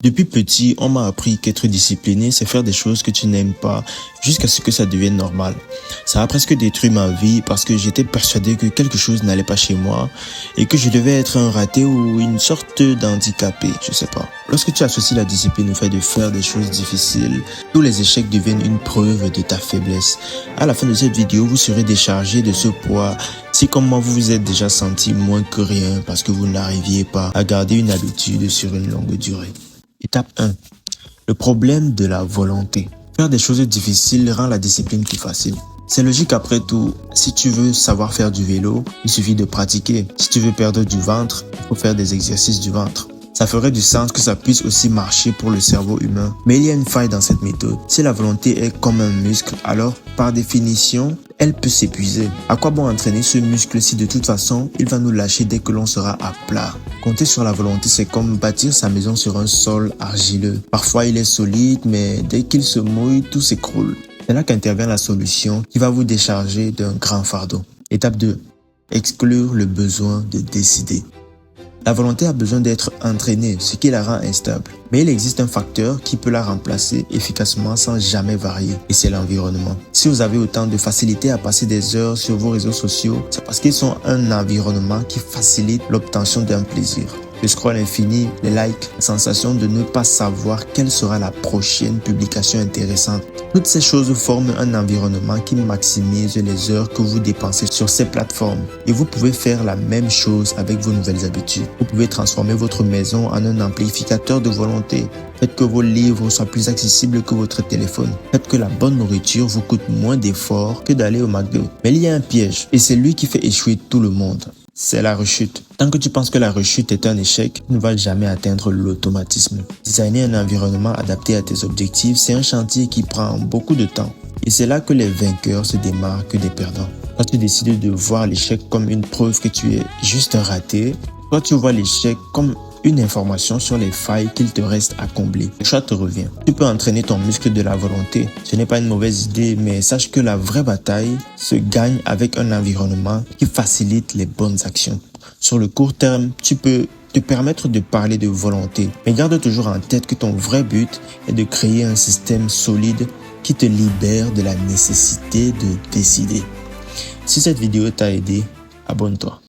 Depuis petit, on m'a appris qu'être discipliné, c'est faire des choses que tu n'aimes pas jusqu'à ce que ça devienne normal. Ça a presque détruit ma vie parce que j'étais persuadé que quelque chose n'allait pas chez moi et que je devais être un raté ou une sorte d'handicapé, je sais pas. Lorsque tu associes la discipline au fait de faire des choses difficiles, tous les échecs deviennent une preuve de ta faiblesse. À la fin de cette vidéo, vous serez déchargé de ce poids. Si comme moi vous vous êtes déjà senti moins que rien parce que vous n'arriviez pas à garder une habitude sur une longue durée. Étape 1. Le problème de la volonté. Faire des choses difficiles rend la discipline plus facile. C'est logique après tout, si tu veux savoir faire du vélo, il suffit de pratiquer. Si tu veux perdre du ventre, il faut faire des exercices du ventre. Ça ferait du sens que ça puisse aussi marcher pour le cerveau humain. Mais il y a une faille dans cette méthode. Si la volonté est comme un muscle, alors par définition, elle peut s'épuiser. À quoi bon entraîner ce muscle si de toute façon, il va nous lâcher dès que l'on sera à plat? Compter sur la volonté, c'est comme bâtir sa maison sur un sol argileux. Parfois, il est solide, mais dès qu'il se mouille, tout s'écroule. C'est là qu'intervient la solution qui va vous décharger d'un grand fardeau. Étape 2. Exclure le besoin de décider. La volonté a besoin d'être entraînée, ce qui la rend instable. Mais il existe un facteur qui peut la remplacer efficacement sans jamais varier, et c'est l'environnement. Si vous avez autant de facilité à passer des heures sur vos réseaux sociaux, c'est parce qu'ils sont un environnement qui facilite l'obtention d'un plaisir. Le scroll infini, les likes, la sensation de ne pas savoir quelle sera la prochaine publication intéressante. Toutes ces choses forment un environnement qui maximise les heures que vous dépensez sur ces plateformes. Et vous pouvez faire la même chose avec vos nouvelles habitudes. Vous pouvez transformer votre maison en un amplificateur de volonté. Faites que vos livres soient plus accessibles que votre téléphone. Faites que la bonne nourriture vous coûte moins d'efforts que d'aller au McDo. Mais il y a un piège, et c'est lui qui fait échouer tout le monde. C'est la rechute. Tant que tu penses que la rechute est un échec, tu ne vas jamais atteindre l'automatisme. Designer un environnement adapté à tes objectifs, c'est un chantier qui prend beaucoup de temps. Et c'est là que les vainqueurs se démarquent des perdants. Quand tu décides de voir l'échec comme une preuve que tu es juste un raté, toi tu vois l'échec comme une information sur les failles qu'il te reste à combler. Le choix te revient. Tu peux entraîner ton muscle de la volonté. Ce n'est pas une mauvaise idée, mais sache que la vraie bataille se gagne avec un environnement qui facilite les bonnes actions. Sur le court terme, tu peux te permettre de parler de volonté, mais garde toujours en tête que ton vrai but est de créer un système solide qui te libère de la nécessité de décider. Si cette vidéo t'a aidé, abonne-toi.